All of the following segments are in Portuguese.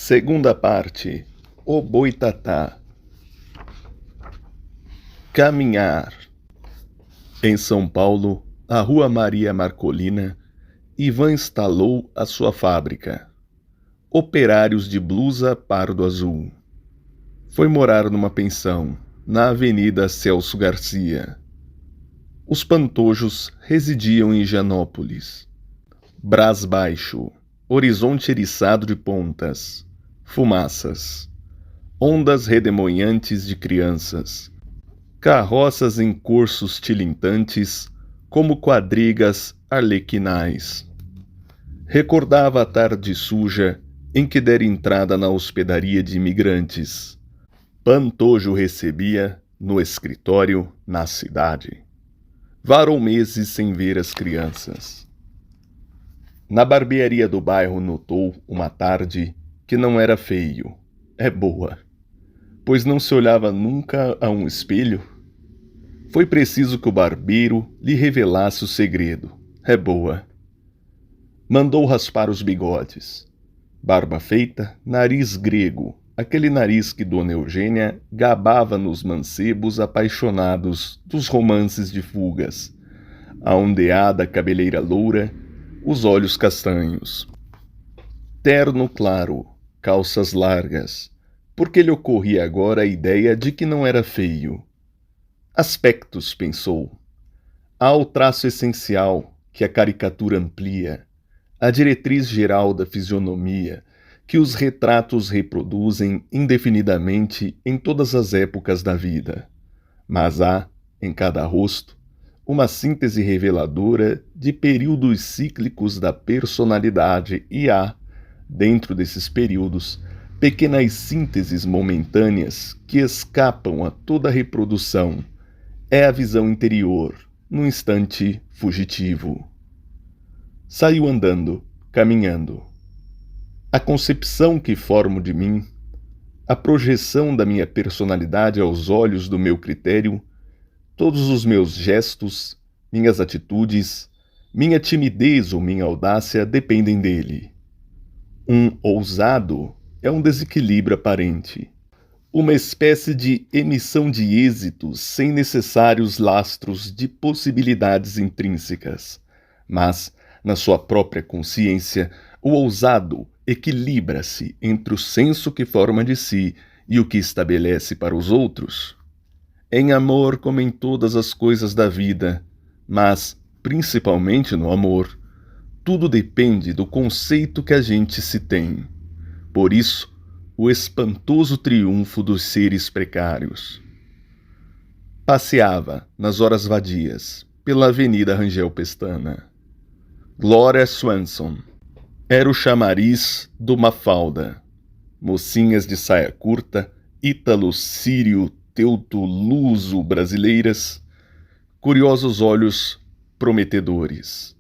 Segunda parte. O Boitatá. Caminhar. Em São Paulo, a Rua Maria Marcolina, Ivan instalou a sua fábrica. Operários de blusa pardo-azul. Foi morar numa pensão, na Avenida Celso Garcia. Os Pantojos residiam em Higienópolis. Brás baixo, horizonte eriçado de pontas, fumaças, ondas redemoinhantes de crianças, carroças em cursos tilintantes como quadrigas arlequinais. Recordava a tarde suja em que dera entrada na hospedaria de imigrantes. Pantojo recebia, no escritório, na cidade. Varou meses sem ver as crianças. Na barbearia do bairro notou, uma tarde, que não era feio. É boa. Pois não se olhava nunca a um espelho. Foi preciso que o barbeiro lhe revelasse o segredo. É boa. Mandou raspar os bigodes. Barba feita, nariz grego, aquele nariz que Dona Eugênia gabava nos mancebos apaixonados dos romances de fugas, a ondeada cabeleira loura, os olhos castanhos. Terno claro, calças largas, porque lhe ocorria agora a ideia de que não era feio. Aspectos, pensou. Há o traço essencial que a caricatura amplia, a diretriz geral da fisionomia, que os retratos reproduzem indefinidamente em todas as épocas da vida. Mas há, em cada rosto, uma síntese reveladora de períodos cíclicos da personalidade e há, dentro desses períodos, pequenas sínteses momentâneas que escapam a toda reprodução. É a visão interior, num instante fugitivo. Saiu andando, caminhando. A concepção que formo de mim, a projeção da minha personalidade aos olhos do meu critério, todos os meus gestos, minhas atitudes, minha timidez ou minha audácia dependem dele. Um ousado é um desequilíbrio aparente, uma espécie de emissão de êxitos sem necessários lastros de possibilidades intrínsecas. Mas, na sua própria consciência, o ousado equilibra-se entre o senso que forma de si e o que estabelece para os outros. Em amor, como em todas as coisas da vida, mas, principalmente no amor, tudo depende do conceito que a gente se tem. Por isso, o espantoso triunfo dos seres precários. Passeava, nas horas vadias, pela Avenida Rangel Pestana. Gloria Swanson era o chamariz do Mafalda. Mocinhas de saia curta, ítalo-sírio, teuto-luso brasileiras, curiosos olhos prometedores,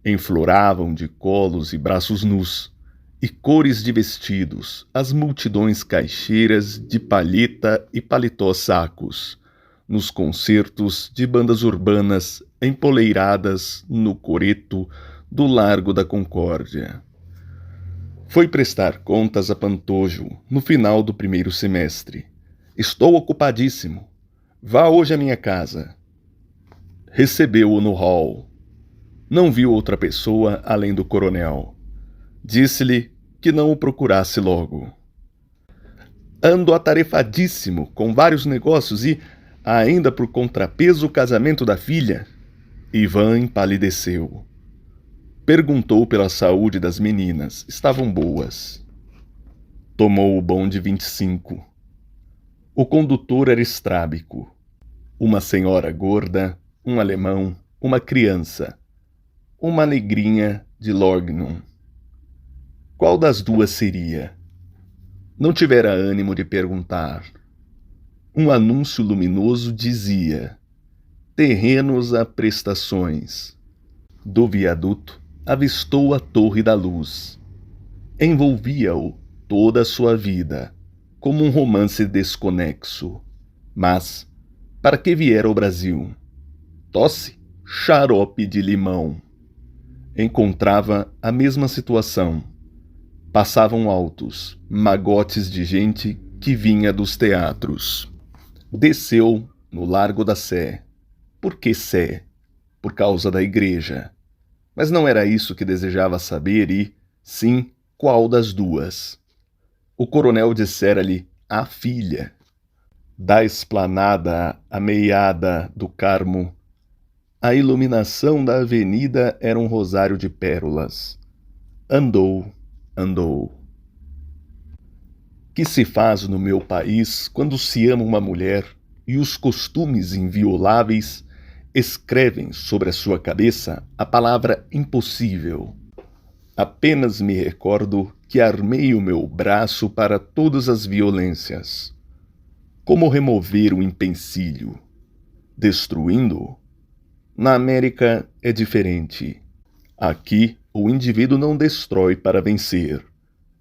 enfloravam de colos e braços nus, e cores de vestidos, as multidões caixeiras de palheta e paletó-sacos, nos concertos de bandas urbanas empoleiradas no coreto do Largo da Concórdia. Foi prestar contas a Pantojo no final do primeiro semestre. Estou ocupadíssimo. Vá hoje à minha casa. Recebeu-o no hall. Não viu outra pessoa além do coronel. Disse-lhe que não o procurasse logo. Ando atarefadíssimo com vários negócios e, ainda por contrapeso, o casamento da filha. Ivan empalideceu. Perguntou pela saúde das meninas. Estavam boas. Tomou o bonde 25. O condutor era estrábico. Uma senhora gorda, um alemão, uma criança. Uma negrinha de Lorgnum. Qual das duas seria? Não tivera ânimo de perguntar. Um anúncio luminoso dizia: terrenos a prestações. Do viaduto avistou a Torre da Luz. Envolvia-o toda a sua vida, como um romance desconexo. Mas, para que viera ao Brasil? Tosse, xarope de limão. Encontrava a mesma situação. Passavam altos, magotes de gente que vinha dos teatros. Desceu no Largo da Sé. Por que Sé? Por causa da igreja. Mas não era isso que desejava saber e, sim, qual das duas? O coronel dissera-lhe a filha. Da esplanada à meiada do Carmo, a iluminação da avenida era um rosário de pérolas. Andou, andou. Que se faz no meu país quando se ama uma mulher e os costumes invioláveis escrevem sobre a sua cabeça a palavra impossível? Apenas me recordo que armei o meu braço para todas as violências. Como remover o empecilho? Destruindo-o? Na América é diferente. Aqui, o indivíduo não destrói para vencer.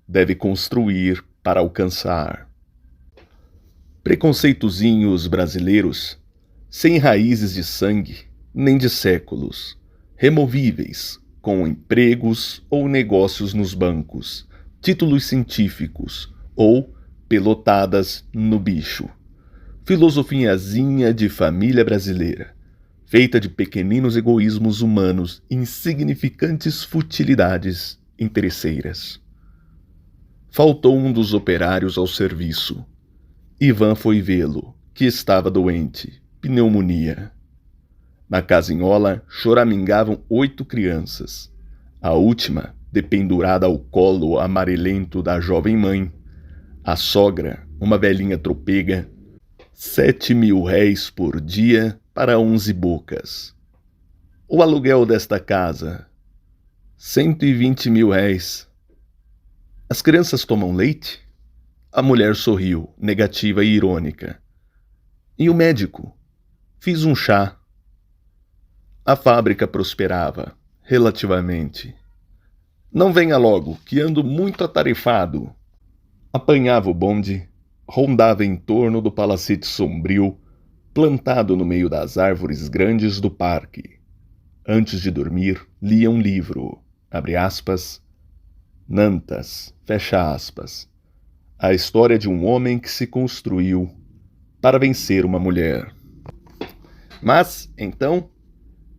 Deve construir para alcançar. Preconceitozinhos brasileiros, sem raízes de sangue, nem de séculos, removíveis, com empregos ou negócios nos bancos, títulos científicos ou pelotadas no bicho. Filosofiazinha de família brasileira, feita de pequeninos egoísmos humanos e insignificantes futilidades interesseiras. Faltou um dos operários ao serviço. Ivan foi vê-lo, que estava doente, pneumonia. Na casinhola choramingavam 8 crianças. A última, dependurada ao colo amarelento da jovem mãe. A sogra, uma velhinha tropega, 7.000 réis por dia para 11 bocas. O aluguel desta casa, 120.000 réis. As crianças tomam leite? A mulher sorriu, negativa e irônica. E o médico? Fiz um chá. A fábrica prosperava, relativamente. Não venha logo, que ando muito atarefado. Apanhava o bonde, rondava em torno do palacete sombrio, plantado no meio das árvores grandes do parque. Antes de dormir, lia um livro, abre aspas, Nantas, fecha aspas. A história de um homem que se construiu para vencer uma mulher. Mas, então,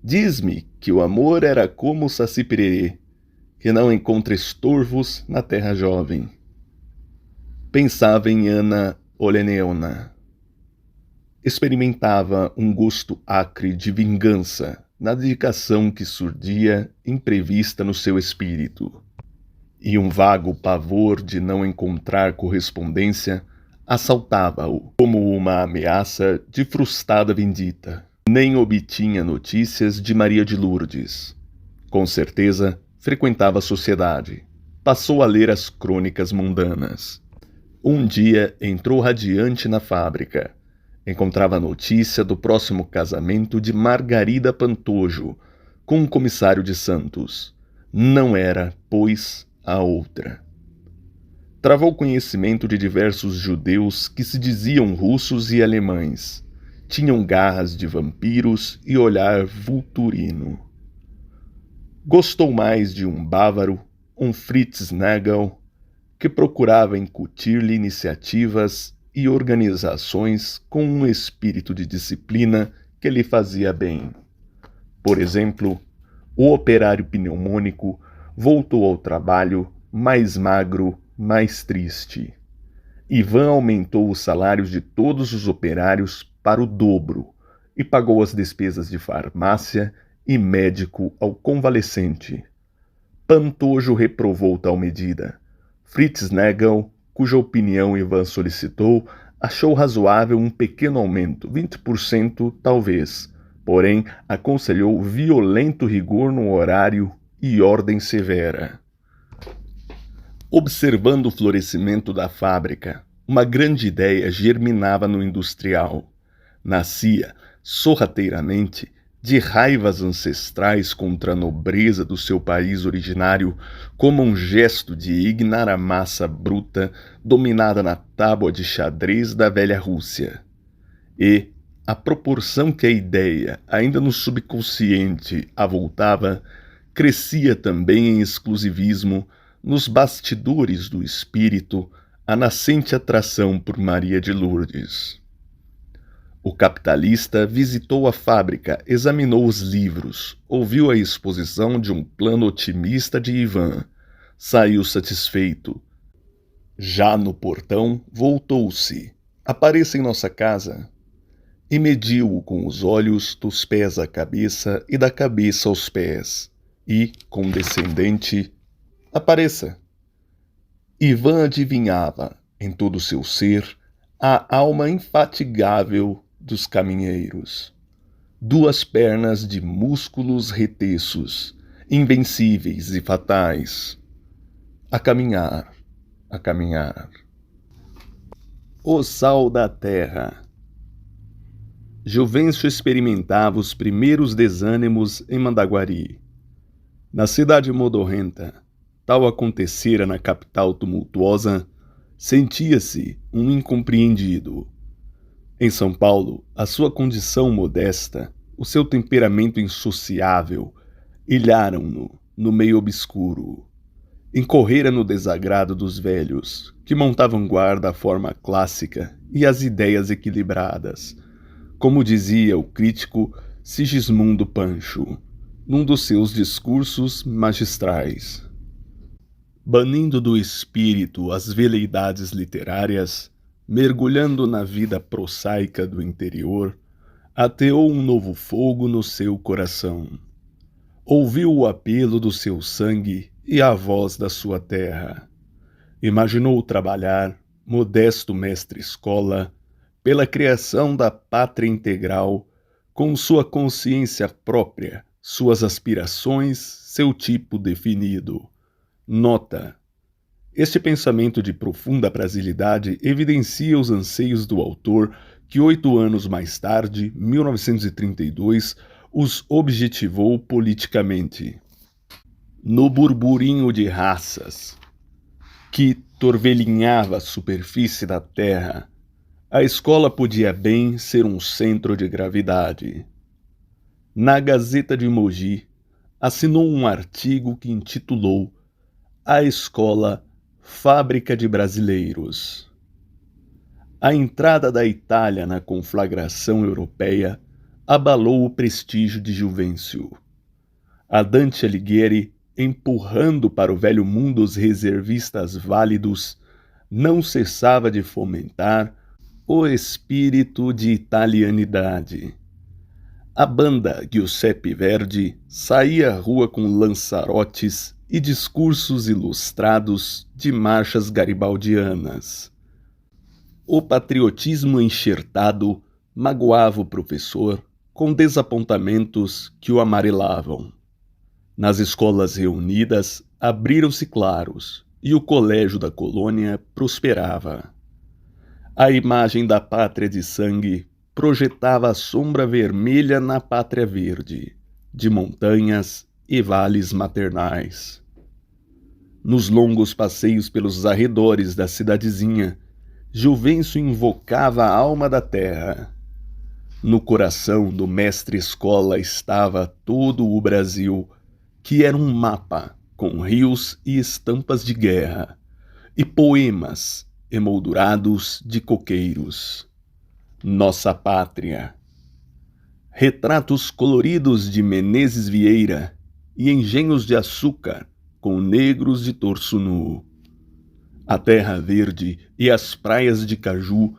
diz-me que o amor era como o saci-pererê, que não encontra estorvos na terra jovem. Pensava em Ana Oleneona. Experimentava um gosto acre de vingança na dedicação que surgia imprevista no seu espírito. E um vago pavor de não encontrar correspondência assaltava-o como uma ameaça de frustrada vindita. Nem obtinha notícias de Maria de Lourdes. Com certeza, frequentava a sociedade. Passou a ler as crônicas mundanas. Um dia entrou radiante na fábrica. Encontrava a notícia do próximo casamento de Margarida Pantojo com um comissário de Santos. Não era, pois, a outra. Travou conhecimento de diversos judeus que se diziam russos e alemães. Tinham garras de vampiros e olhar vulturino. Gostou mais de um bávaro, um Fritz Nagel, que procurava incutir-lhe iniciativas e organizações com um espírito de disciplina que lhe fazia bem. Por exemplo, o operário pneumônico voltou ao trabalho mais magro, mais triste. Ivan aumentou os salários de todos os operários para o dobro e pagou as despesas de farmácia e médico ao convalescente. Pantojo reprovou tal medida. Fritz Nagel, cuja opinião Ivan solicitou, achou razoável um pequeno aumento, 20% talvez, porém aconselhou violento rigor no horário e ordem severa. Observando o florescimento da fábrica, uma grande ideia germinava no industrial. Nascia, sorrateiramente, de raivas ancestrais contra a nobreza do seu país originário, como um gesto de ignar a massa bruta dominada na tábua de xadrez da velha Rússia. E, à proporção que a ideia, ainda no subconsciente, avultava, crescia também em exclusivismo, nos bastidores do espírito, a nascente atração por Maria de Lourdes. O capitalista visitou a fábrica, examinou os livros, ouviu a exposição de um plano otimista de Ivan. Saiu satisfeito. Já no portão, voltou-se. Apareça em nossa casa. E mediu-o com os olhos dos pés à cabeça e da cabeça aos pés. E, condescendente, apareça. Ivan adivinhava, em todo o seu ser, a alma infatigável dos caminheiros. Duas pernas de músculos reteços, invencíveis e fatais. A caminhar, a caminhar. O sal da terra. Juvencio experimentava os primeiros desânimos em Mandaguari. Na cidade modorrenta, tal acontecera na capital tumultuosa, sentia-se um incompreendido. Em São Paulo, a sua condição modesta, o seu temperamento insociável, ilharam-no no meio obscuro. Incorrera no desagrado dos velhos, que montavam guarda à forma clássica e às ideias equilibradas, como dizia o crítico Sigismundo Pancho, num dos seus discursos magistrais. Banindo do espírito as veleidades literárias, mergulhando na vida prosaica do interior, ateou um novo fogo no seu coração. Ouviu o apelo do seu sangue e a voz da sua terra. Imaginou trabalhar, modesto mestre-escola, pela criação da pátria integral, com sua consciência própria, suas aspirações, seu tipo definido. Nota: este pensamento de profunda brasilidade evidencia os anseios do autor que 8 anos mais tarde, 1932, os objetivou politicamente. No burburinho de raças que torvelinhava a superfície da terra, a escola podia bem ser um centro de gravidade. Na Gazeta de Mogi, assinou um artigo que intitulou A Escola Fábrica de Brasileiros. A entrada da Itália na conflagração europeia abalou o prestígio de Juvencio. A Dante Alighieri, empurrando para o velho mundo os reservistas válidos, não cessava de fomentar o espírito de italianidade. A banda Giuseppe Verdi saía à rua com lançarotes e discursos ilustrados de marchas garibaldianas. O patriotismo enxertado magoava o professor com desapontamentos que o amarelavam. Nas escolas reunidas, abriram-se claros e o colégio da colônia prosperava. A imagem da pátria de sangue projetava a sombra vermelha na pátria verde, de montanhas e vales maternais. Nos longos passeios pelos arredores da cidadezinha, Juvencio invocava a alma da terra. No coração do mestre-escola estava todo o Brasil, que era um mapa com rios e estampas de guerra, e poemas emoldurados de coqueiros. Nossa pátria. Retratos coloridos de Menezes Vieira e engenhos de açúcar com negros de torso nu. A terra verde e as praias de caju,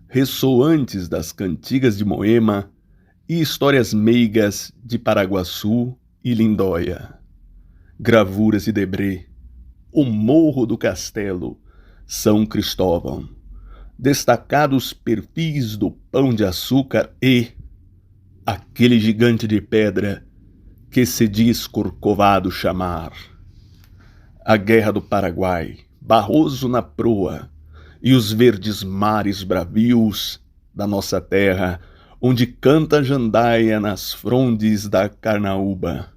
ressoantes das cantigas de Moema e histórias meigas de Paraguaçu e Lindóia. Gravuras de Debré, o Morro do Castelo, São Cristóvão, destacados perfis do Pão de Açúcar e aquele gigante de pedra que se diz Corcovado chamar. A Guerra do Paraguai, Barroso na proa, e os verdes mares bravios da nossa terra, onde canta a jandaia nas frondes da Carnaúba.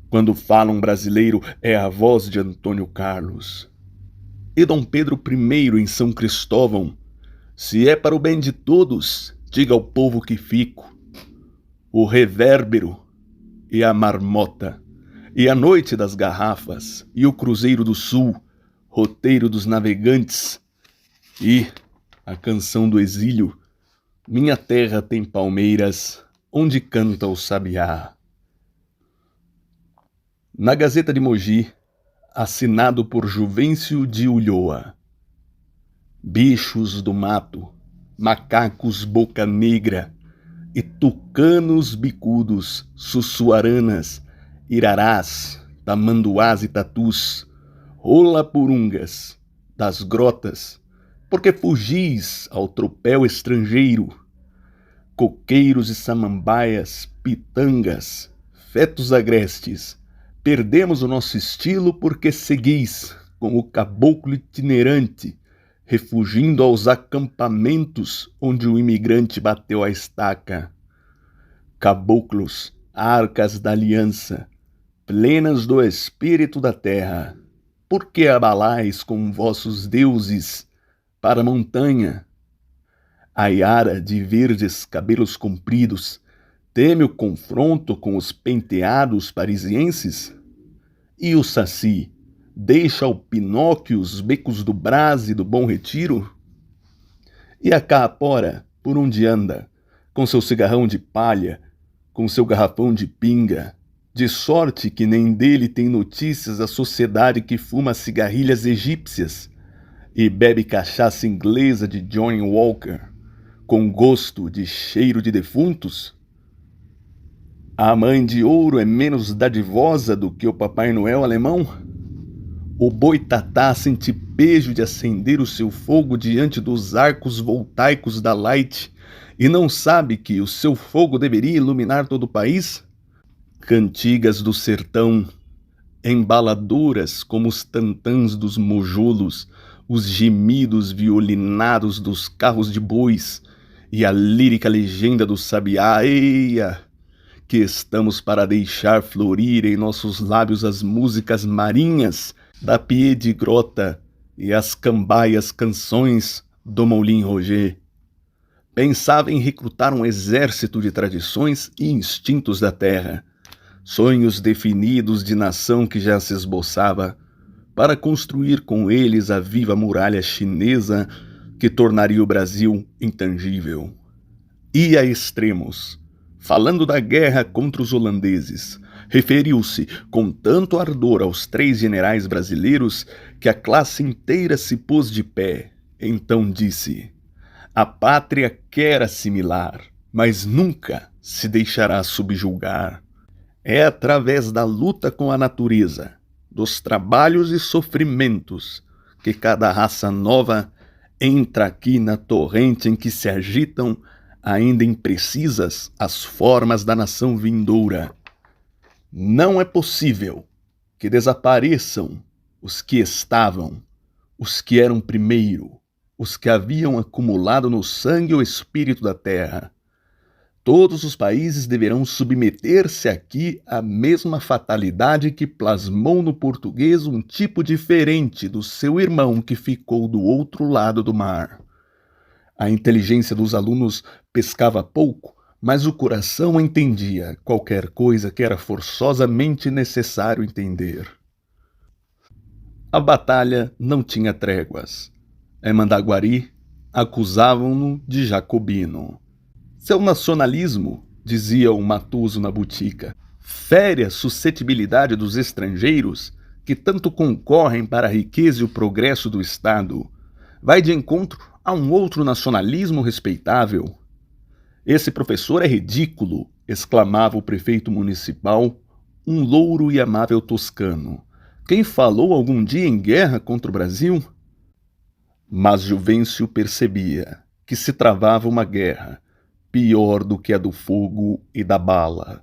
Quando fala um brasileiro, é a voz de Antônio Carlos. E Dom Pedro I em São Cristóvão: se é para o bem de todos, diga ao povo que fico. O revérbero e a marmota E a noite das garrafas, e o Cruzeiro do Sul, roteiro dos navegantes, e a canção do exílio, minha terra tem palmeiras, onde canta o sabiá. Na Gazeta de Mogi, assinado por Juvencio de Ulloa. Bichos do mato, macacos boca negra, e tucanos bicudos, sussuaranas, irarás, tamanduás e tatus, rola-purungas, das grotas, porque fugis ao tropel estrangeiro, coqueiros e samambaias, pitangas, fetos agrestes, perdemos o nosso estilo porque seguis, como o caboclo itinerante, refugindo aos acampamentos onde o imigrante bateu a estaca. Caboclos, arcas da aliança, plenas do espírito da terra, por que abalais com vossos deuses para a montanha? A Iara de verdes cabelos compridos teme o confronto com os penteados parisienses? E o Saci deixa ao Pinóquio os becos do Brás e do Bom Retiro? E a Caapora, por onde anda, com seu cigarrão de palha, com seu garrafão de pinga, de sorte que nem dele tem notícias a sociedade que fuma cigarrilhas egípcias e bebe cachaça inglesa de Johnny Walker, com gosto de cheiro de defuntos? A mãe de ouro é menos dadivosa do que o Papai Noel alemão? O boitatá sente pejo de acender o seu fogo diante dos arcos voltaicos da Light e não sabe que o seu fogo deveria iluminar todo o país? Cantigas do sertão, embaladoras como os tantãs dos mojolos, os gemidos violinados dos carros de bois e a lírica legenda do sabiá, eia, que estamos para deixar florir em nossos lábios as músicas marinhas da Pied de Grota e as cambaias canções do Moulin Roger. Pensava em recrutar um exército de tradições e instintos da terra, sonhos definidos de nação que já se esboçava, para construir com eles a viva muralha chinesa que tornaria o Brasil intangível. E a extremos, falando da guerra contra os holandeses, referiu-se com tanto ardor aos 3 generais brasileiros que a classe inteira se pôs de pé. Então disse: a pátria quer assimilar, mas nunca se deixará subjugar. É através da luta com a natureza, dos trabalhos e sofrimentos, que cada raça nova entra aqui na torrente em que se agitam, ainda imprecisas, as formas da nação vindoura. Não é possível que desapareçam os que estavam, os que eram primeiro, os que haviam acumulado no sangue o espírito da terra. Todos os países deverão submeter-se aqui à mesma fatalidade que plasmou no português um tipo diferente do seu irmão que ficou do outro lado do mar. A inteligência dos alunos pescava pouco, mas o coração entendia qualquer coisa que era forçosamente necessário entender. A batalha não tinha tréguas. Em Mandaguari, acusavam-no de jacobino. Seu nacionalismo, dizia o matuso na botica, fere a suscetibilidade dos estrangeiros que tanto concorrem para a riqueza e o progresso do Estado. Vai de encontro a um outro nacionalismo respeitável. Esse professor é ridículo, exclamava o prefeito municipal, um louro e amável toscano. Quem falou algum dia em guerra contra o Brasil? Mas Juvencio percebia que se travava uma guerra, pior do que a do fogo e da bala.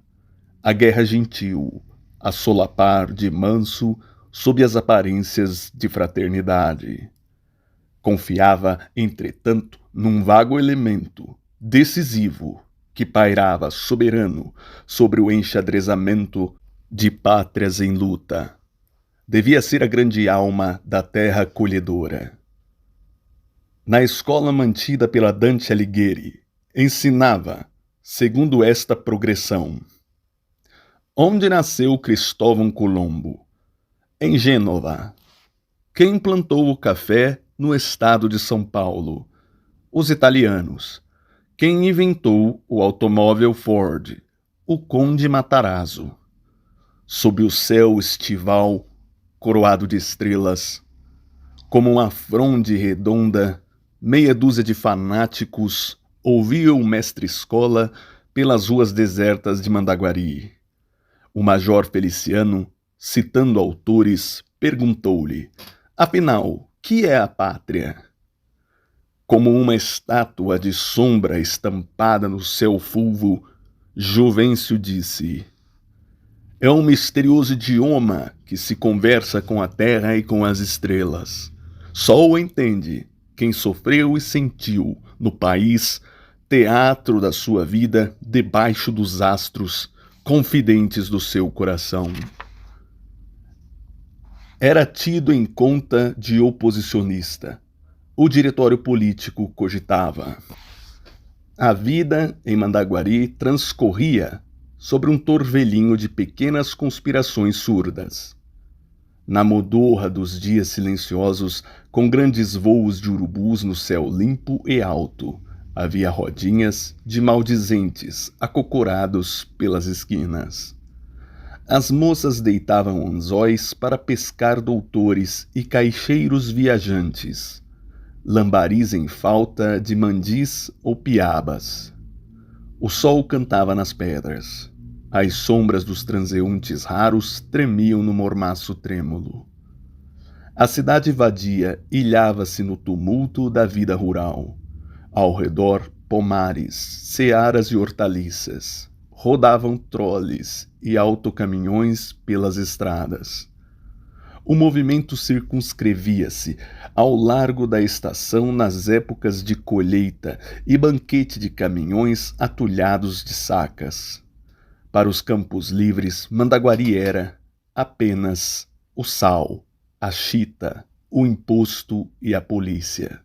A guerra gentil, a solapar de manso sob as aparências de fraternidade. Confiava, entretanto, num vago elemento decisivo que pairava soberano sobre o enxadrezamento de pátrias em luta. Devia ser a grande alma da terra acolhedora. Na escola mantida pela Dante Alighieri, ensinava, segundo esta progressão: Onde nasceu Cristóvão Colombo? Em Gênova. Quem plantou o café no estado de São Paulo? Os italianos. Quem inventou o automóvel Ford? O Conde Matarazzo. Sob o céu estival, coroado de estrelas, como uma fronde redonda, meia dúzia de fanáticos ouvia o mestre-escola pelas ruas desertas de Mandaguari. O major Feliciano, citando autores, perguntou-lhe: afinal, que é a pátria? Como uma estátua de sombra estampada no céu fulvo, Juvencio disse: é um misterioso idioma que se conversa com a terra e com as estrelas. Só o entende quem sofreu e sentiu no país, teatro da sua vida, debaixo dos astros, confidentes do seu coração. Era tido em conta de oposicionista. O diretório político cogitava. A vida em Mandaguari transcorria sobre um torvelinho de pequenas conspirações surdas. Na modorra dos dias silenciosos, com grandes voos de urubus no céu limpo e alto, havia rodinhas de maldizentes acocorados pelas esquinas. As moças deitavam anzóis para pescar doutores e caixeiros viajantes, lambaris em falta de mandis ou piabas. O sol cantava nas pedras. As sombras dos transeuntes raros tremiam no mormaço trêmulo. A cidade vadia ilhava-se no tumulto da vida rural. Ao redor, pomares, searas e hortaliças. Rodavam troles e autocaminhões pelas estradas. O movimento circunscrevia-se ao largo da estação nas épocas de colheita e banquete de caminhões atulhados de sacas. Para os campos livres, Mandaguari era apenas o sal, a chita, o imposto e a polícia.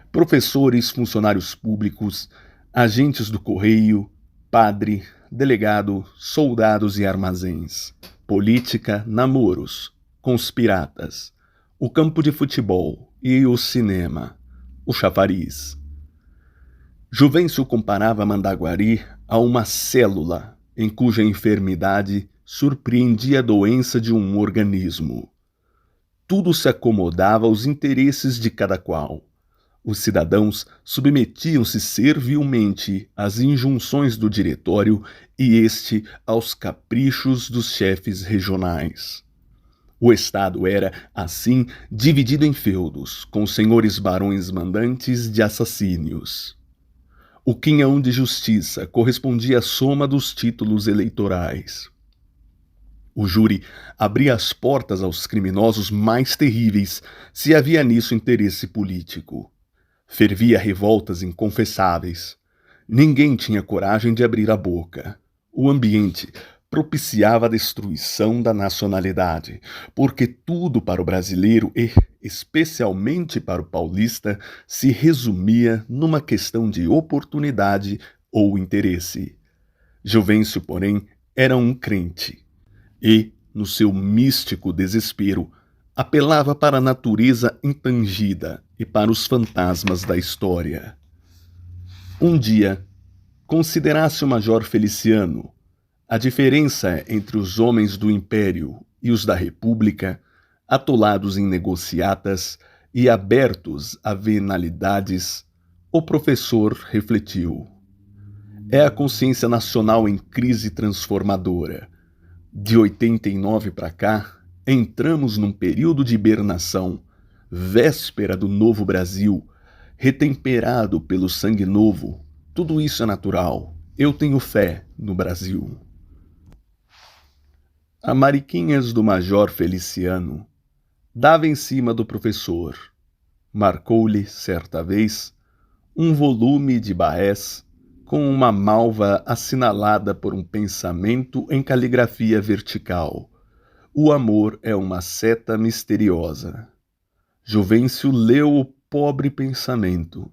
Professores, funcionários públicos, agentes do correio, padre, delegado, soldados e armazéns. Política, namoros, conspiratas, o campo de futebol e o cinema, o chafariz. Juvencio comparava Mandaguari a uma célula em cuja enfermidade surpreendia a doença de um organismo. Tudo se acomodava aos interesses de cada qual. Os cidadãos submetiam-se servilmente às injunções do diretório e este aos caprichos dos chefes regionais. O Estado era, assim, dividido em feudos, com senhores barões mandantes de assassínios. O quinhão de justiça correspondia à soma dos títulos eleitorais. O júri abria as portas aos criminosos mais terríveis, se havia nisso interesse político. Fervia revoltas inconfessáveis. Ninguém tinha coragem de abrir a boca. O ambiente propiciava a destruição da nacionalidade, porque tudo para o brasileiro e, especialmente para o paulista, se resumia numa questão de oportunidade ou interesse. Juvencio, porém, era um crente e, no seu místico desespero, apelava para a natureza intangida e para os fantasmas da história. Um dia, considerasse o major Feliciano a diferença entre os homens do Império e os da República, atolados em negociatas e abertos a venalidades, o professor refletiu. É a consciência nacional em crise transformadora. De 89 para cá, entramos num período de hibernação, véspera do novo Brasil, retemperado pelo sangue novo. Tudo isso é natural. Eu tenho fé no Brasil. A mariquinhas do major Feliciano dava em cima do professor. Marcou-lhe, certa vez, um volume de Baés com uma malva assinalada por um pensamento em caligrafia vertical. O amor é uma seta misteriosa. Juvencio leu o pobre pensamento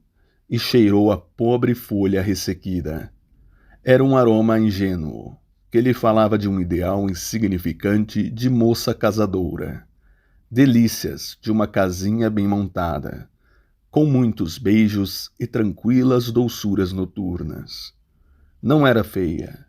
e cheirou a pobre folha ressequida. Era um aroma ingênuo. que lhe falava de um ideal insignificante de moça casadora, delícias de uma casinha bem montada, com muitos beijos e tranquilas doçuras noturnas. Não era feia.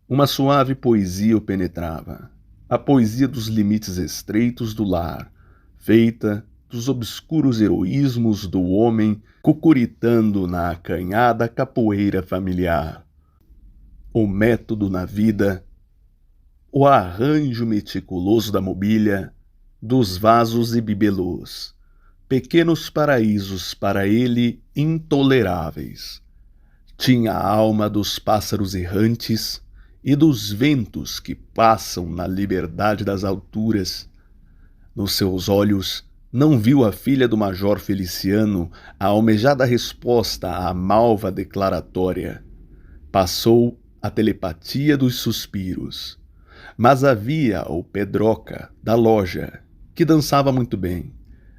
Uma suave poesia o penetrava, a poesia dos limites estreitos do lar, feita dos obscuros heroísmos do homem cucuritando na acanhada capoeira familiar. O método na vida, o arranjo meticuloso da mobília, dos vasos e bibelôs, pequenos paraísos para ele intoleráveis. Tinha a alma dos pássaros errantes e dos ventos que passam na liberdade das alturas. Nos seus olhos não viu a filha do major Feliciano a almejada resposta à malva declaratória. Passou a telepatia dos suspiros. Mas havia o Pedroca, da loja, que dançava muito bem,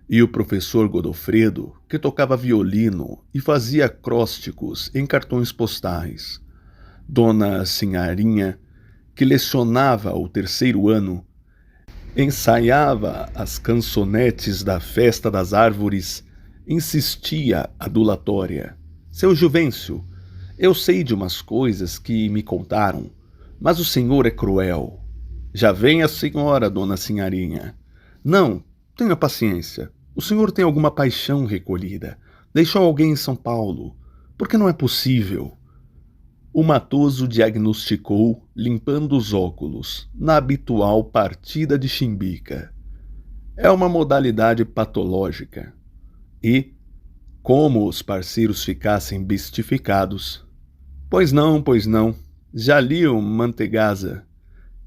e o professor Godofredo, que tocava violino e fazia acrósticos em cartões postais. Dona Sinharinha, que lecionava o terceiro ano, ensaiava as cançonetes da festa das árvores, insistia adulatória. Seu Juvencio, eu sei de umas coisas que me contaram, mas o senhor é cruel. Já vem a senhora, dona Sinharinha. Não, tenha paciência. O senhor tem alguma paixão recolhida. Deixou alguém em São Paulo. Porque não é possível. O matoso diagnosticou, limpando os óculos, na habitual partida de chimbica. É uma modalidade patológica. E, como os parceiros ficassem bestificados, pois não, já li o Mantegazza.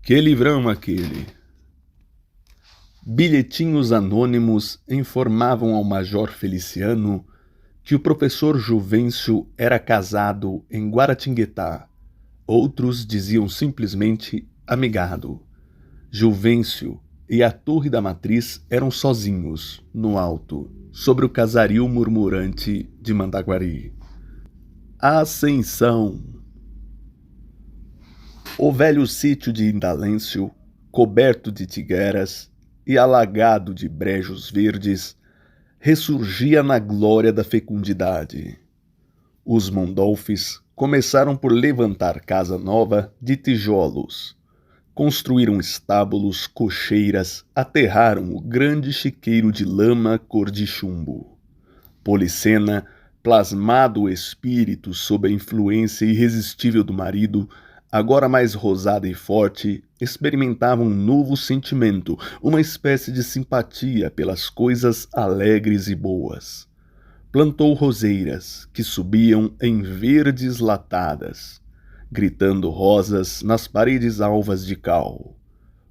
Que livrão aquele! Bilhetinhos anônimos informavam ao Major Feliciano que o professor Juvencio era casado em Guaratinguetá. Outros diziam simplesmente amigado. Juvencio e a Torre da Matriz eram sozinhos, no alto, sobre o casario murmurante de Mandaguari. Ascensão. O velho sítio de Indalêncio, coberto de tigueras e alagado de brejos verdes, ressurgia na glória da fecundidade. Os Mondolfes começaram por levantar casa nova de tijolos, construíram estábulos, cocheiras, aterraram o grande chiqueiro de lama cor de chumbo. Policena, plasmado o espírito sob a influência irresistível do marido, agora mais rosada e forte, experimentava um novo sentimento, uma espécie de simpatia pelas coisas alegres e boas. Plantou roseiras, que subiam em verdes latadas, gritando rosas nas paredes alvas de cal.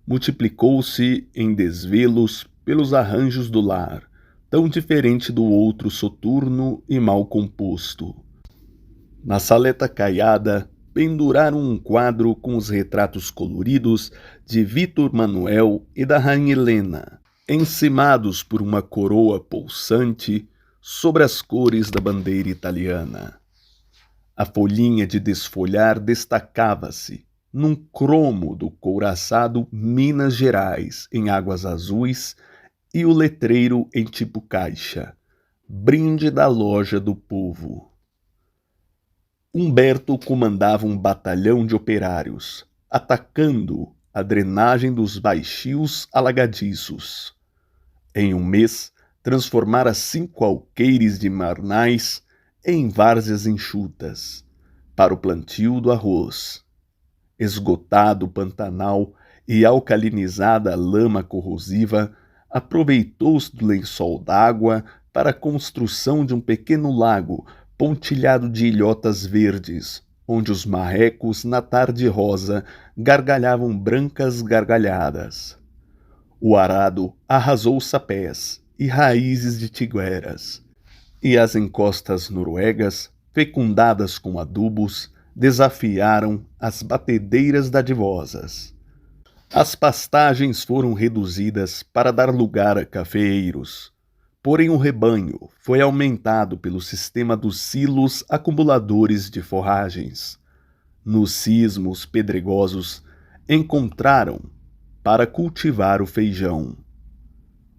Multiplicou-se em desvelos pelos arranjos do lar, tão diferente do outro soturno e mal composto. Na saleta caiada, penduraram um quadro com os retratos coloridos de Vítor Manuel e da Rainha Helena, encimados por uma coroa pulsante sobre as cores da bandeira italiana. A folhinha de desfolhar destacava-se num cromo do couraçado Minas Gerais em águas azuis e o letreiro em tipo caixa, brinde da loja do povo. Humberto comandava um batalhão de operários, atacando a drenagem dos baixios alagadiços. Em um mês, transformara 5 alqueires de marnais em várzeas enxutas, para o plantio do arroz. Esgotado o Pantanal e alcalinizada a lama corrosiva, aproveitou-se do lençol d'água para a construção de um pequeno lago pontilhado de ilhotas verdes, onde os marrecos, na tarde rosa, gargalhavam brancas gargalhadas. O arado arrasou sapés e raízes de tigueras, e as encostas noruegas, fecundadas com adubos, desafiaram as batedeiras dadivosas. As pastagens foram reduzidas para dar lugar a cafeeiros. Porém, o rebanho foi aumentado pelo sistema dos silos acumuladores de forragens. nos cismos pedregosos, encontraram para cultivar o feijão.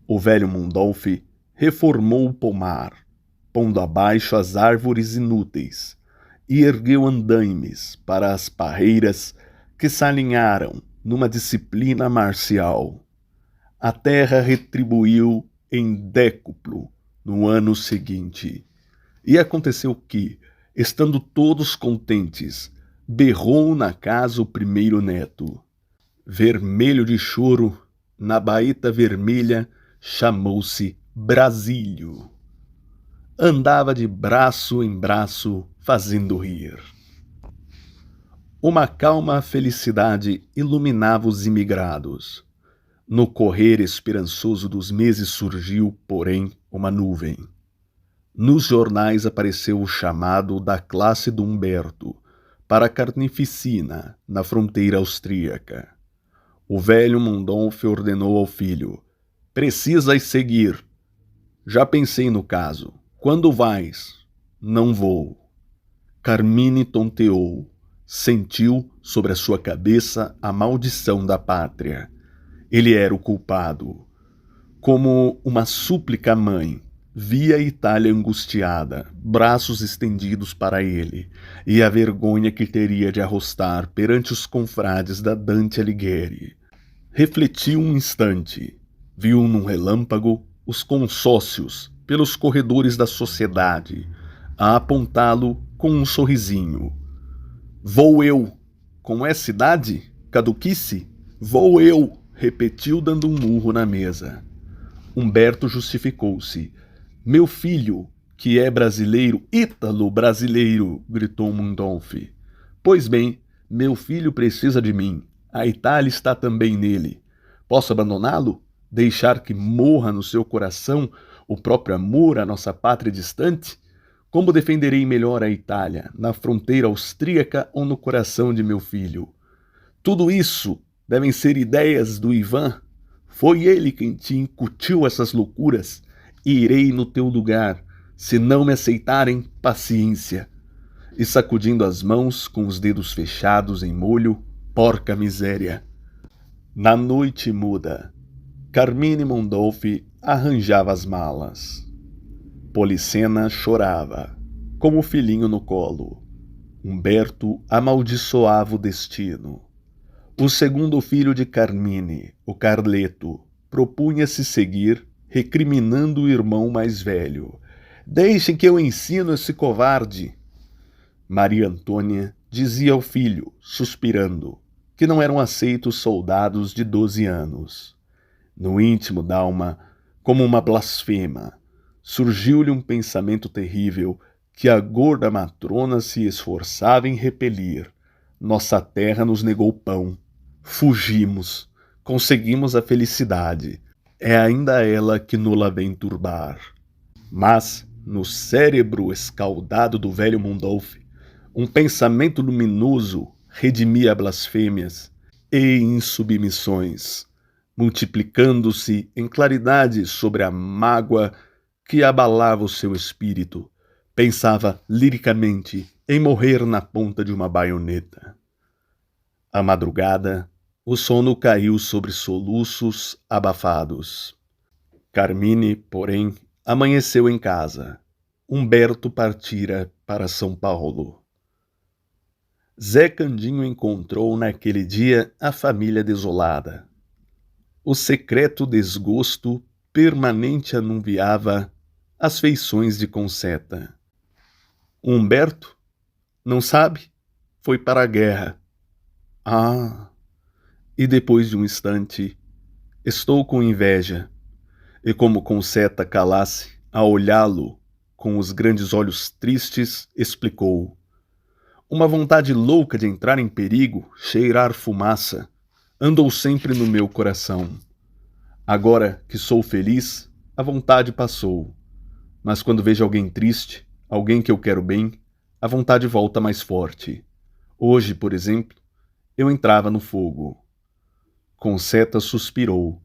O velho Mundolf reformou o pomar, pondo abaixo as árvores inúteis, e ergueu andaimes para as parreiras que se alinharam numa disciplina marcial. A terra retribuiu em décuplo no ano seguinte. E aconteceu que, estando todos contentes, berrou na casa o primeiro neto. Vermelho de choro, na baeta vermelha, chamou-se Brasílio. Andava de braço em braço, fazendo rir. Uma calma felicidade iluminava os imigrados. No correr esperançoso dos meses surgiu, porém, uma nuvem. Nos jornais apareceu o chamado da classe do Humberto para a carnificina na fronteira austríaca. O velho Mundolf ordenou ao filho: "Precisas seguir." "Já pensei no caso." "Quando vais?" "Não vou." Carmine tonteou. Sentiu sobre a sua cabeça a maldição da pátria. Ele era o culpado. Como uma súplica à mãe, via a Itália angustiada, braços estendidos para ele, e a vergonha que teria de arrostar perante os confrades da Dante Alighieri. Refletiu um instante. Viu num relâmpago os consócios pelos corredores da sociedade, a apontá-lo com um sorrisinho. "Vou eu." "Com essa idade? Caduquice?" "Vou eu," repetiu dando um murro na mesa. Humberto justificou-se. "Meu filho, que é brasileiro, ítalo-brasileiro," gritou Mundolf. "Pois bem, meu filho precisa de mim. A Itália está também nele. Posso abandoná-lo? Deixar que morra no seu coração o próprio amor à nossa pátria distante? Como defenderei melhor a Itália, na fronteira austríaca ou no coração de meu filho? Tudo isso devem ser ideias do Ivan. Foi ele quem te incutiu essas loucuras, e irei no teu lugar. Se não me aceitarem, paciência." E sacudindo as mãos com os dedos fechados em molho, porca miséria. Na noite muda, Carmine Mundolf arranjava as malas. Policena chorava, como o filhinho no colo. Humberto amaldiçoava o destino. O segundo filho de Carmine, o Carleto, propunha-se seguir, recriminando o irmão mais velho. "Deixem que eu ensino esse covarde." Maria Antônia dizia ao filho, suspirando, que não eram aceitos soldados de 12 anos. No íntimo d'alma, como uma blasfema, surgiu-lhe um pensamento terrível que a gorda matrona se esforçava em repelir. Nossa terra nos negou pão. Fugimos. Conseguimos a felicidade. É ainda ela que nos-la vem turbar. Mas, no cérebro escaldado do velho Mundolf, um pensamento luminoso redimia blasfêmias e insubmissões, multiplicando-se em claridade sobre a mágoa que abalava o seu espírito. Pensava liricamente em morrer na ponta de uma baioneta. À madrugada, o sono caiu sobre soluços abafados. Carmine, porém, amanheceu em casa. Humberto partira para São Paulo. Zé Candinho encontrou naquele dia a família desolada. O secreto desgosto permanente anuviava as feições de Conceta. Humberto, não sabe? Foi para a guerra. Ah! E depois de um instante, estou com inveja. E como Conceta calasse, a olhá-lo com os grandes olhos tristes, explicou: uma vontade louca de entrar em perigo, cheirar fumaça, andou sempre no meu coração. Agora que sou feliz, a vontade passou. Mas quando vejo alguém triste, alguém que eu quero bem, a vontade volta mais forte. Hoje, por exemplo, eu entrava no fogo. Conceta suspirou,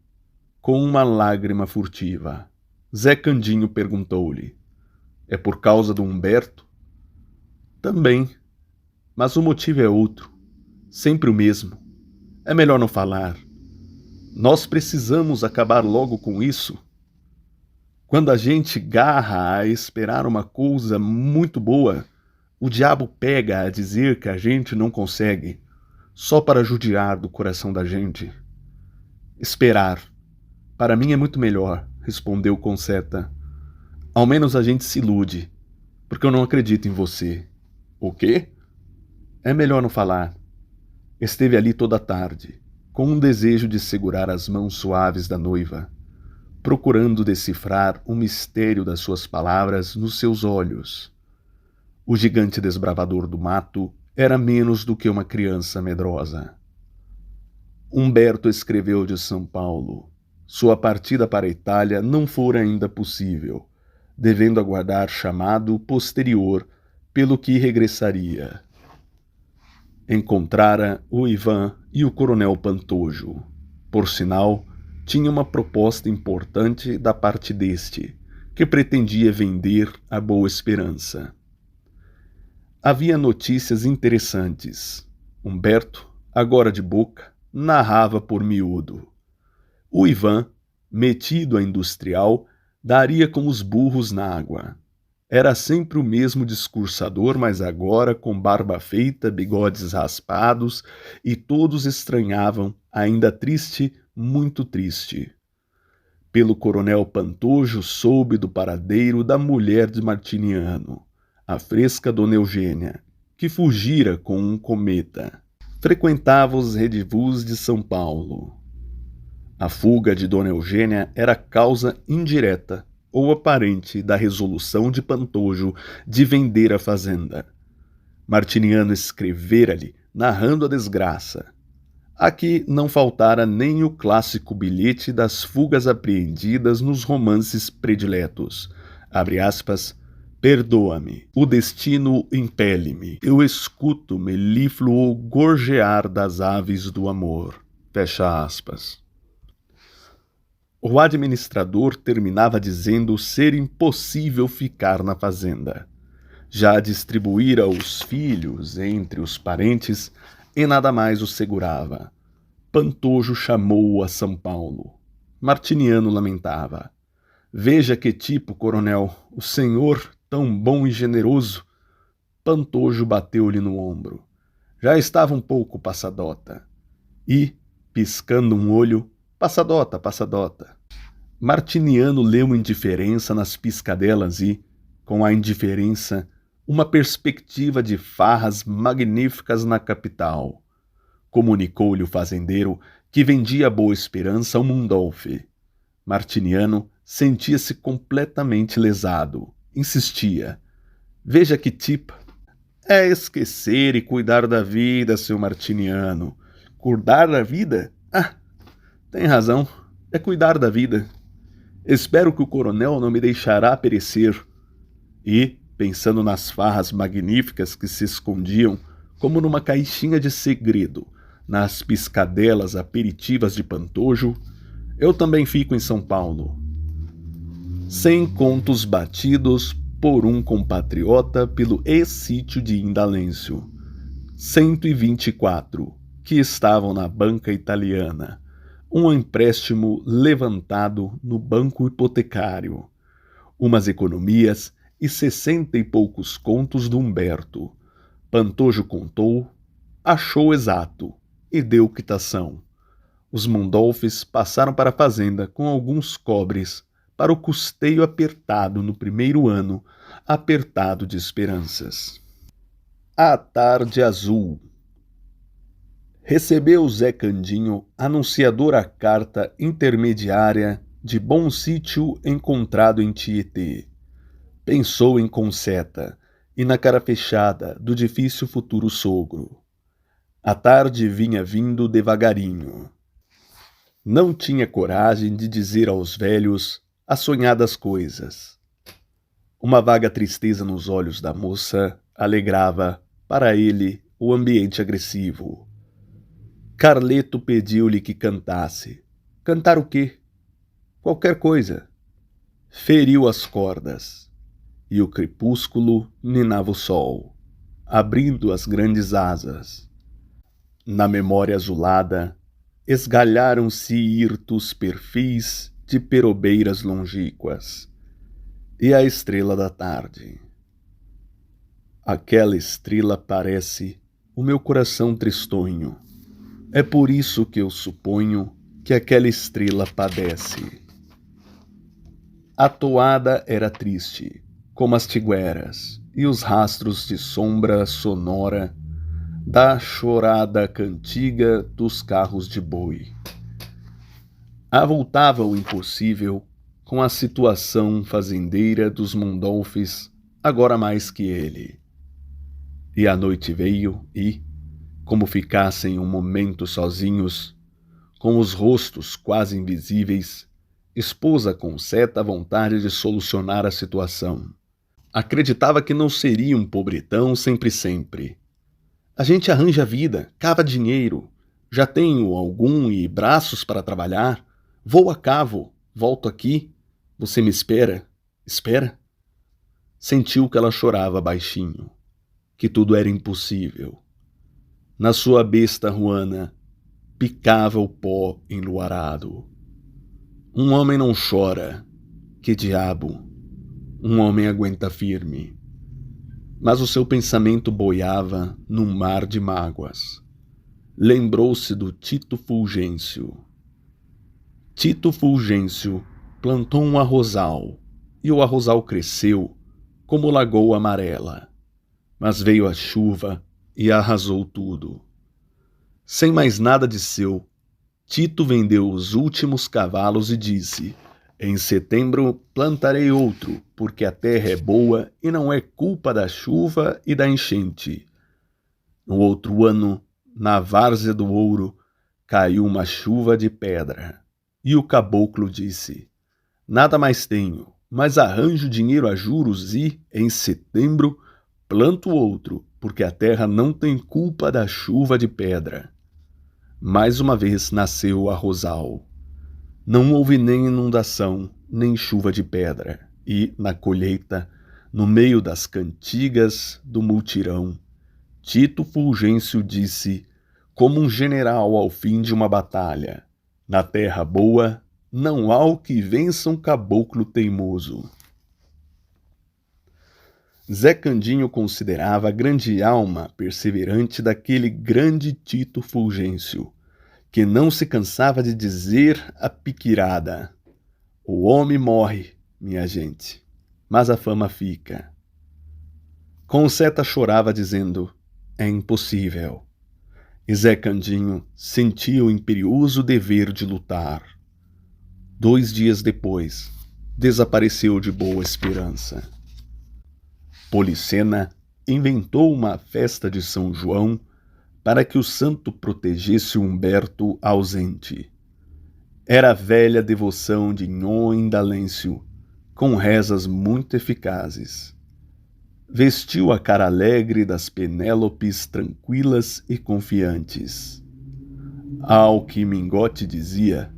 com uma lágrima furtiva. Zé Candinho perguntou-lhe: é por causa do Humberto? Também. Mas o motivo é outro, sempre o mesmo. É melhor não falar. Nós precisamos acabar logo com isso. Quando a gente garra a esperar uma coisa muito boa, o diabo pega a dizer que a gente não consegue, só para judiar do coração da gente. Esperar. Para mim é muito melhor, respondeu Concetta. Ao menos a gente se ilude, porque eu não acredito em você. O quê? É melhor não falar. Esteve ali toda a tarde, com um desejo de segurar as mãos suaves da noiva, procurando decifrar o mistério das suas palavras nos seus olhos. O gigante desbravador do mato era menos do que uma criança medrosa. Humberto escreveu de São Paulo. Sua partida para a Itália não fora ainda possível, devendo aguardar chamado posterior, pelo que regressaria. Encontrara o Ivan e o coronel Pantojo. Por sinal, tinha uma proposta importante da parte deste, que pretendia vender a Boa Esperança. Havia notícias interessantes. Humberto, agora de boca, narrava por miúdo. O Ivan, metido a industrial, daria com os burros na água. Era sempre o mesmo discursador, mas agora com barba feita, bigodes raspados, e todos estranhavam, ainda triste, muito triste. Pelo coronel Pantojo soube do paradeiro da mulher de Martiniano, a fresca Dona Eugênia, que fugira com um cometa. Frequentava os redivus de São Paulo. A fuga de Dona Eugênia era causa indireta ou aparente da resolução de Pantojo de vender a fazenda. Martiniano escrevera-lhe, narrando a desgraça. Aqui não faltara nem o clássico bilhete das fugas apreendidas nos romances prediletos. Abre aspas, perdoa-me, o destino impele-me, eu escuto melífluo gorjear das aves do amor. Fecha aspas. O administrador terminava dizendo ser impossível ficar na fazenda. Já distribuíra os filhos entre os parentes e nada mais o segurava. Pantojo chamou-o a São Paulo. Martiniano lamentava. Veja que tipo, coronel, o senhor tão bom e generoso. Pantojo bateu-lhe no ombro. Já estava um pouco passadota. E, piscando um olho, passadota, passadota. Martiniano leu indiferença nas piscadelas e, com a indiferença, uma perspectiva de farras magníficas na capital. Comunicou-lhe o fazendeiro que vendia a Boa Esperança ao Mundolf. Martiniano sentia-se completamente lesado. Insistia. Veja que tipo. É esquecer e cuidar da vida, seu Martiniano. Cuidar da vida? Ah, tem razão. É cuidar da vida. Espero que o coronel não me deixará perecer. E, pensando nas farras magníficas que se escondiam, como numa caixinha de segredo, nas piscadelas aperitivas de Pantojo, eu também fico em São Paulo. 100 contos batidos por um compatriota pelo ex-sítio de Indalêncio. 124, que estavam na banca italiana. Um empréstimo levantado no banco hipotecário. Umas economias e 60 e poucos contos do Humberto. Pantojo contou, achou exato e deu quitação. Os Mundolfs passaram para a fazenda com alguns cobres para o custeio apertado no primeiro ano, apertado de esperanças. A tarde azul. Recebeu Zé Candinho, anunciador a carta intermediária de bom sítio encontrado em Tietê. Pensou em Concetta e na cara fechada do difícil futuro sogro. A tarde vinha vindo devagarinho. Não tinha coragem de dizer aos velhos as sonhadas coisas. Uma vaga tristeza nos olhos da moça alegrava, para ele, o ambiente agressivo. Carleto pediu-lhe que cantasse. Cantar o quê? Qualquer coisa. Feriu as cordas. E o crepúsculo ninava o sol. abrindo as grandes asas. Na memória azulada, esgalharam-se hirtos perfis de perobeiras longínquas, e a estrela da tarde. Aquela estrela parece o meu coração tristonho. É por isso que eu suponho que aquela estrela padece. A toada era triste, como as tigueras, e os rastros de sombra sonora da chorada cantiga dos carros de boi. Avultava o impossível com a situação fazendeira dos Mondolfes, agora mais que ele. E a noite veio e, como ficassem um momento sozinhos, com os rostos quase invisíveis, expôs a Conceta a vontade de solucionar a situação. Acreditava que não seria um pobretão sempre. A gente arranja vida, cava dinheiro. Já tenho algum e braços para trabalhar. Vou a cavo, volto aqui. Você me espera? Espera? Sentiu que ela chorava baixinho, que tudo era impossível. Na sua besta ruana, picava o pó enluarado. Um homem não chora. Que diabo? Um homem aguenta firme. Mas o seu pensamento boiava num mar de mágoas. Lembrou-se do Tito Fulgêncio. Tito Fulgêncio plantou um arrozal, e o arrozal cresceu como lagoa amarela. Mas veio a chuva e arrasou tudo. Sem mais nada de seu, Tito vendeu os últimos cavalos e disse: em setembro plantarei outro, porque a terra é boa e não é culpa da chuva e da enchente. No outro ano, na várzea do ouro, caiu uma chuva de pedra. E o caboclo disse: nada mais tenho, mas arranjo dinheiro a juros e, em setembro, planto outro, porque a terra não tem culpa da chuva de pedra. Mais uma vez nasceu o arrozal. Não houve nem inundação, nem chuva de pedra, e, na colheita, no meio das cantigas do multirão, Tito Fulgêncio disse, como um general ao fim de uma batalha: na terra boa, não há o que vença um caboclo teimoso. Zé Candinho considerava a grande alma perseverante daquele grande Tito Fulgêncio, que não se cansava de dizer a piquirada: o homem morre, minha gente, mas a fama fica. Conceta chorava dizendo: é impossível. E Zé Candinho sentia o imperioso dever de lutar. 2 dias depois, desapareceu de Boa Esperança. Policena inventou uma festa de São João para que o santo protegesse Humberto ausente. Era a velha devoção de Nhô Indalêncio, com rezas muito eficazes. Vestiu a cara alegre das Penélopes tranquilas e confiantes. Ao que Mingote dizia,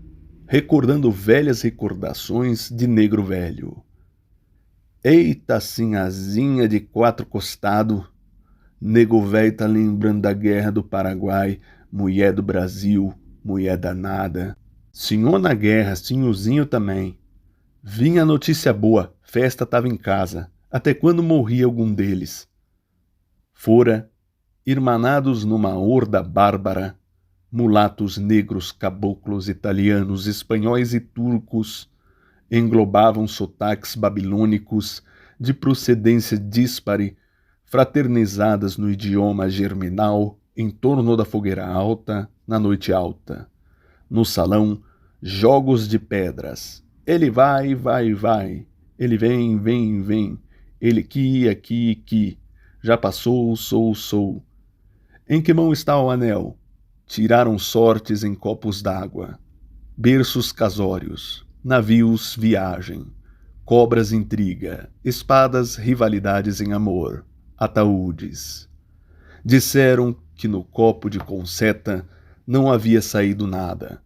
recordando velhas recordações de negro velho: eita sinhazinha de 4 costado, nego velho tá lembrando da guerra do Paraguai, mulher do Brasil, mulher danada. Senhor na guerra, senhorzinho também. Vinha notícia boa, festa tava em casa, até quando morria algum deles. Fora, irmanados numa horda bárbara, mulatos negros, caboclos, italianos, espanhóis e turcos englobavam sotaques babilônicos de procedência díspare, fraternizadas no idioma germinal em torno da fogueira alta, na noite alta. No salão, jogos de pedras. Ele vai, vai, vai. Ele vem, vem, vem. Ele aqui. Já passou, sou. Em que mão está o anel? Tiraram sortes em copos d'água. Berços casórios. Navios, viagem. Cobras, intriga. Espadas, rivalidades em amor. Ataúdes. Disseram que no copo de Conceta não havia saído nada,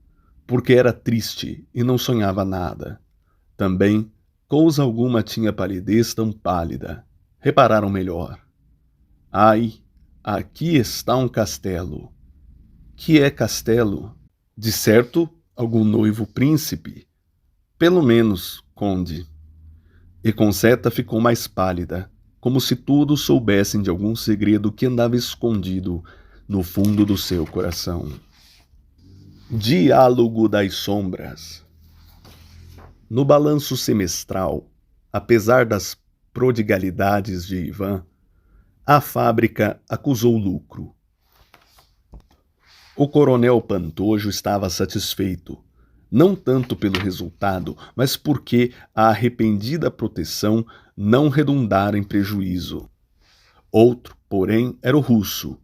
porque era triste e não sonhava nada. Também, cousa alguma tinha palidez tão pálida. Repararam melhor. Ai, aqui está um castelo. Que é castelo? De certo, algum noivo príncipe. Pelo menos, conde. E Concetta ficou mais pálida, como se todos soubessem de algum segredo que andava escondido no fundo do seu coração. Diálogo das Sombras. No balanço semestral, apesar das prodigalidades de Ivan, a fábrica acusou lucro. O coronel Pantojo estava satisfeito, não tanto pelo resultado, mas porque a arrependida proteção não redundara em prejuízo. Outro, porém, era o russo.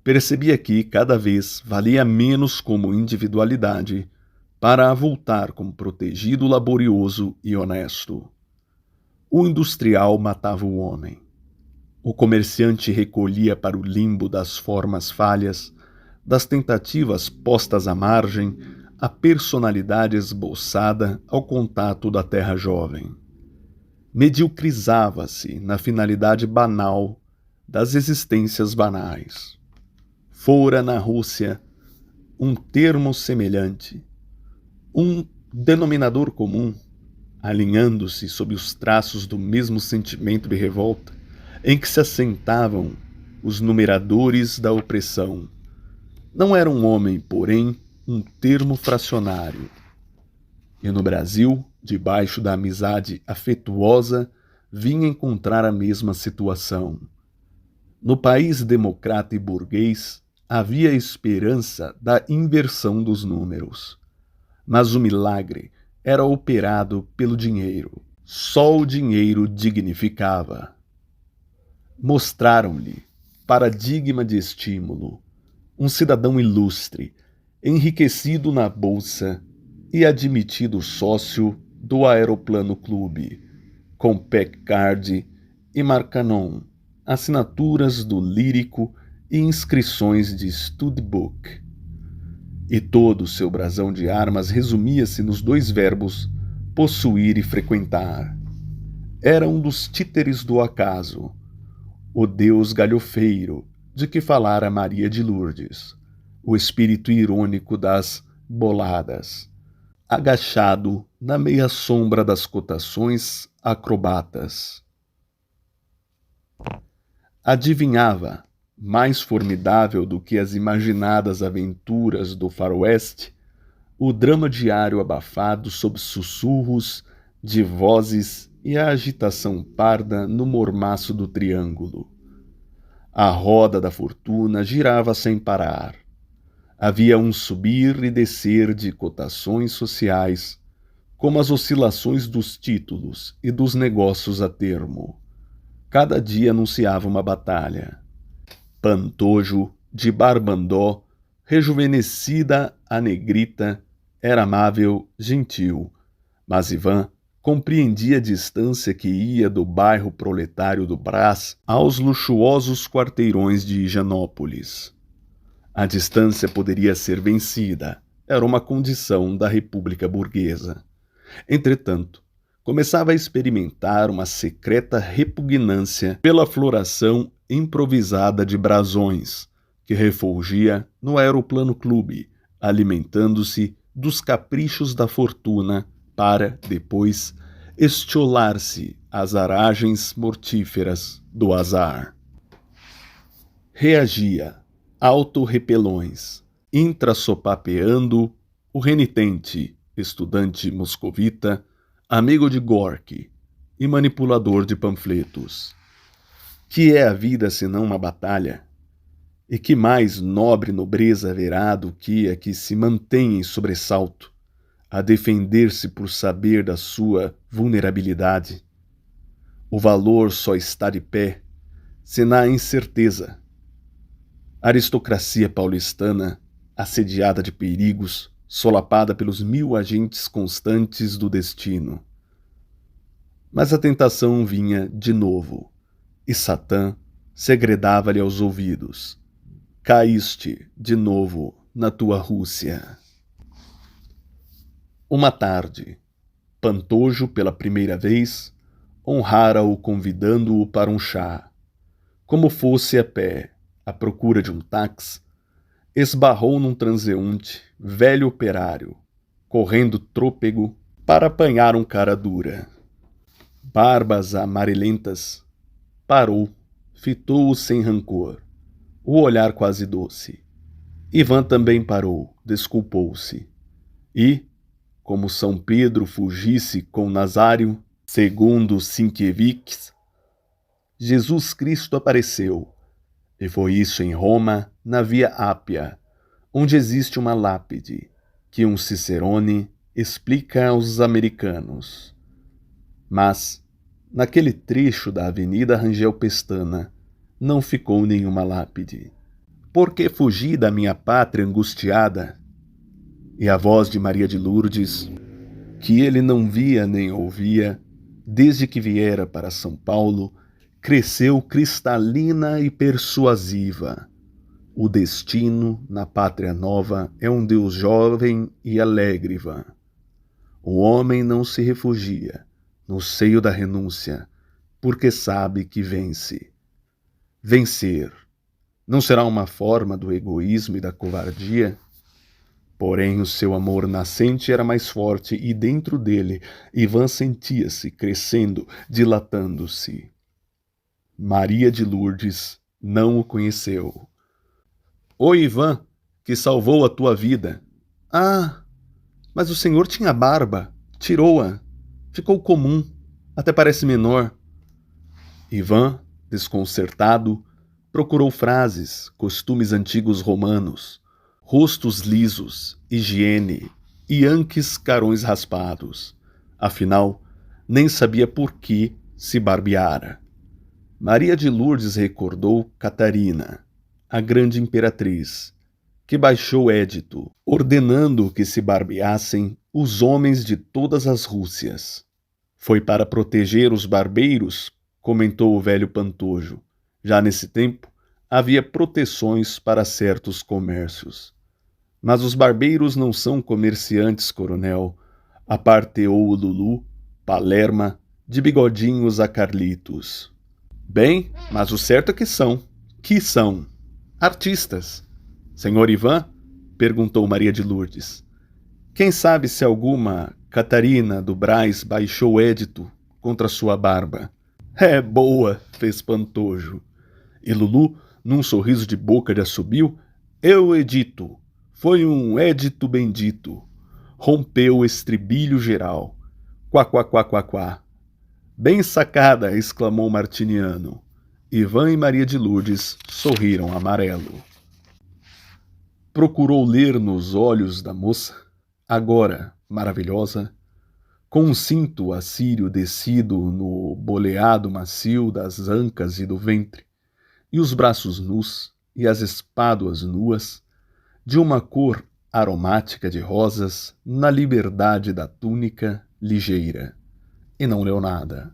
Percebia que, cada vez, valia menos como individualidade para avultar como protegido laborioso e honesto. O industrial matava o homem. O comerciante recolhia para o limbo das formas falhas, das tentativas postas à margem, a personalidade esboçada ao contato da terra jovem. Mediocrizava-se na finalidade banal das existências banais. Fora na Rússia um termo semelhante, um denominador comum, alinhando-se sob os traços do mesmo sentimento de revolta, em que se assentavam os numeradores da opressão. Não era um homem, porém, um termo fracionário. E no Brasil, debaixo da amizade afetuosa, vinha encontrar a mesma situação. No país democrata e burguês, havia esperança da inversão dos números. Mas o milagre era operado pelo dinheiro. Só o dinheiro dignificava. Mostraram-lhe, paradigma de estímulo, um cidadão ilustre, enriquecido na bolsa e admitido sócio do Aeroplano Clube, com Packard e Marcanon, assinaturas do Lírico e inscrições de Studbook. E todo o seu brasão de armas resumia-se nos dois verbos possuir e frequentar. Era um dos títeres do acaso, o deus galhofeiro de que falara Maria de Lourdes, o espírito irônico das boladas, agachado na meia sombra das cotações acrobatas. Adivinhava, mais formidável do que as imaginadas aventuras do faroeste, o drama diário abafado sob sussurros de vozes e a agitação parda no mormaço do triângulo. A roda da fortuna girava sem parar. Havia um subir e descer de cotações sociais, como as oscilações dos títulos e dos negócios a termo. Cada dia anunciava uma batalha. Pantojo, de Barbandó, rejuvenescida a negrita, era amável, gentil, mas Ivan compreendia a distância que ia do bairro proletário do Brás aos luxuosos quarteirões de Higienópolis. A distância poderia ser vencida, era uma condição da república burguesa. Entretanto, começava a experimentar uma secreta repugnância pela floração improvisada de brasões, que refulgia no Aeroplano Clube, alimentando-se dos caprichos da fortuna para, depois, estiolar-se às aragens mortíferas do azar. Reagia, autorrepelões, intrassopapeando o renitente, estudante moscovita, amigo de Gorky e manipulador de panfletos. Que é a vida senão uma batalha? E que mais nobre nobreza haverá do que a que se mantém em sobressalto, a defender-se por saber da sua vulnerabilidade? O valor só está de pé se na incerteza. Aristocracia paulistana, assediada de perigos, solapada pelos 1000 agentes constantes do destino. Mas a tentação vinha de novo, e Satã segredava-lhe aos ouvidos: caíste de novo na tua Rússia. Uma tarde, Pantojo, pela primeira vez, honrara-o convidando-o para um chá. Como fosse a pé, à procura de um táxi, esbarrou num transeunte, velho operário, correndo trôpego para apanhar um cara dura. Barbas amarelentas, parou, fitou-o sem rancor, o olhar quase doce. Ivan também parou, desculpou-se. E, como São Pedro fugisse com Nazário, segundo Sienkiewicz, Jesus Cristo apareceu. E foi isso em Roma, na Via Ápia, onde existe uma lápide, que um Cicerone explica aos americanos. Mas, naquele trecho da Avenida Rangel Pestana, não ficou nenhuma lápide. Por que fugi da minha pátria angustiada? E a voz de Maria de Lourdes, que ele não via nem ouvia, desde que viera para São Paulo, cresceu cristalina e persuasiva. O destino, na pátria nova, é um Deus jovem e alegre, Ivan. O homem não se refugia no seio da renúncia, porque sabe que vence. Vencer não será uma forma do egoísmo e da covardia? Porém, o seu amor nascente era mais forte e dentro dele, Ivan sentia-se crescendo, dilatando-se. Maria de Lourdes não o conheceu. Oi, Ivan, que salvou a tua vida. Ah, mas o senhor tinha barba. Tirou-a. Ficou comum. Até parece menor. Ivan, desconcertado, procurou frases, costumes antigos romanos, rostos lisos, higiene e anques carões raspados. Afinal, nem sabia por que se barbeara. Maria de Lourdes recordou Catarina, a grande imperatriz, que baixou édito, ordenando que se barbeassem os homens de todas as Rússias. Foi para proteger os barbeiros, comentou o velho Pantojo. Já nesse tempo, havia proteções para certos comércios. Mas os barbeiros não são comerciantes, coronel, aparteou o Lulu, Palerma, de bigodinhos a Carlitos. Bem, mas o certo é que são. Que são? Artistas. Senhor Ivan? Perguntou Maria de Lourdes. Quem sabe se alguma Catarina do Brás baixou édito contra sua barba? É boa, fez Pantojo. E Lulu, num sorriso de boca de assobio, eu edito. Foi um édito bendito. Rompeu o estribilho geral. Quá, quá, quá, quá, quá. Bem sacada, exclamou Martiniano. Ivan e Maria de Lourdes sorriram amarelo. Procurou ler nos olhos da moça, agora maravilhosa, com um cinto assírio descido no boleado macio das ancas e do ventre, e os braços nus e as espáduas nuas, de uma cor aromática de rosas na liberdade da túnica ligeira. E não leu nada.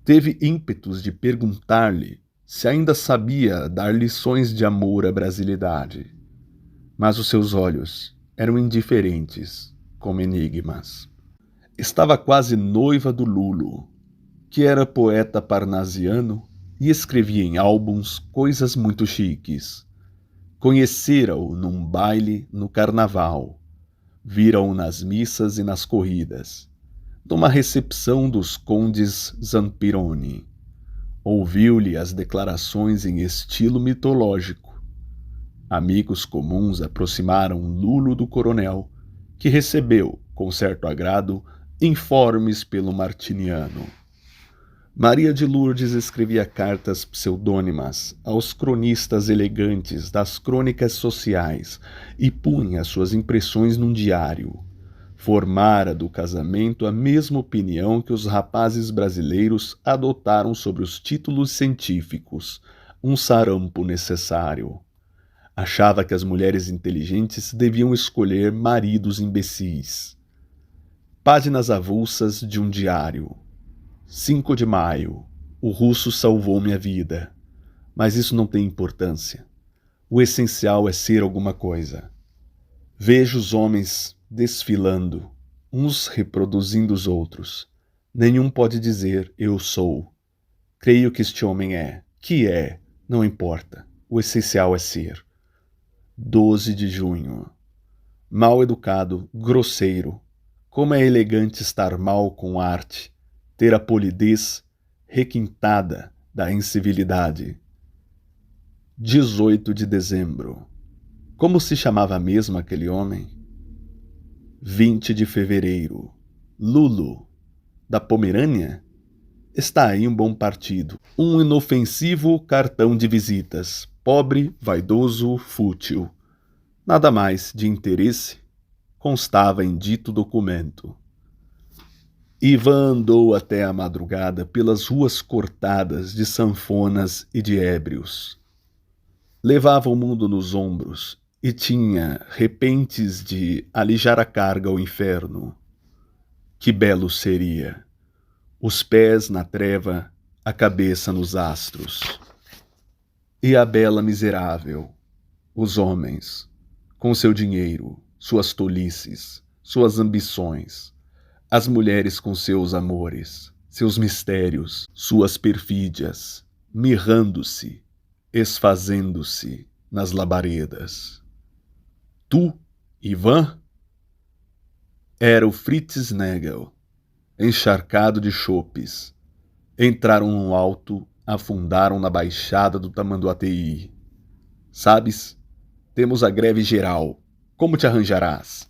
Teve ímpetos de perguntar-lhe se ainda sabia dar lições de amor à brasilidade. Mas os seus olhos eram indiferentes, como enigmas. Estava quase noiva do Lulo, que era poeta parnasiano e escrevia em álbuns coisas muito chiques. Conhecera-o num baile no carnaval, vira-o nas missas e nas corridas, numa recepção dos condes Zampironi. Ouviu-lhe as declarações em estilo mitológico. Amigos comuns aproximaram Lulo do coronel, que recebeu, com certo agrado, informes pelo Martiniano. Maria de Lourdes escrevia cartas pseudônimas aos cronistas elegantes das crônicas sociais e punha suas impressões num diário. Formara do casamento a mesma opinião que os rapazes brasileiros adotaram sobre os títulos científicos, um sarampo necessário. Achava que as mulheres inteligentes deviam escolher maridos imbecis. Páginas avulsas de um diário. 5 de maio. O russo salvou minha vida. Mas isso não tem importância. O essencial é ser alguma coisa. Vejo os homens desfilando, uns reproduzindo os outros. Nenhum pode dizer eu sou. Creio que este homem é. Que é, não importa. O essencial é ser. 12 de junho. Mal educado, grosseiro. Como é elegante estar mal com arte, ter a polidez requintada da incivilidade. 18 de dezembro. Como se chamava mesmo aquele homem? 20 de fevereiro. Lulu, da Pomerânia? Está aí um bom partido. Um inofensivo cartão de visitas. Pobre, vaidoso, fútil. Nada mais de interesse constava em dito documento. Ivan andou até a madrugada pelas ruas cortadas de sanfonas e de ébrios. Levava o mundo nos ombros e tinha repentes de alijar a carga ao inferno. Que belo seria! Os pés na treva, a cabeça nos astros. E a bela miserável, os homens, com seu dinheiro, suas tolices, suas ambições, as mulheres com seus amores, seus mistérios, suas perfídias, mirrando-se, esfazendo-se nas labaredas. Tu, Ivan? Era o Fritz Nagel, encharcado de chopes. Entraram no alto, afundaram na baixada do Tamanduateí. Sabes, temos a greve geral. Como te arranjarás?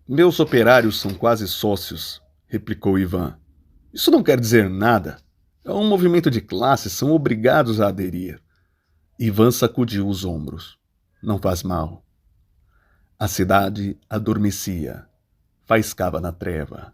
Meus operários são quase sócios, replicou Ivan. Isso não quer dizer nada. É um movimento de classe, são obrigados a aderir. Ivan sacudiu os ombros. Não faz mal. A cidade adormecia, faiscava na treva.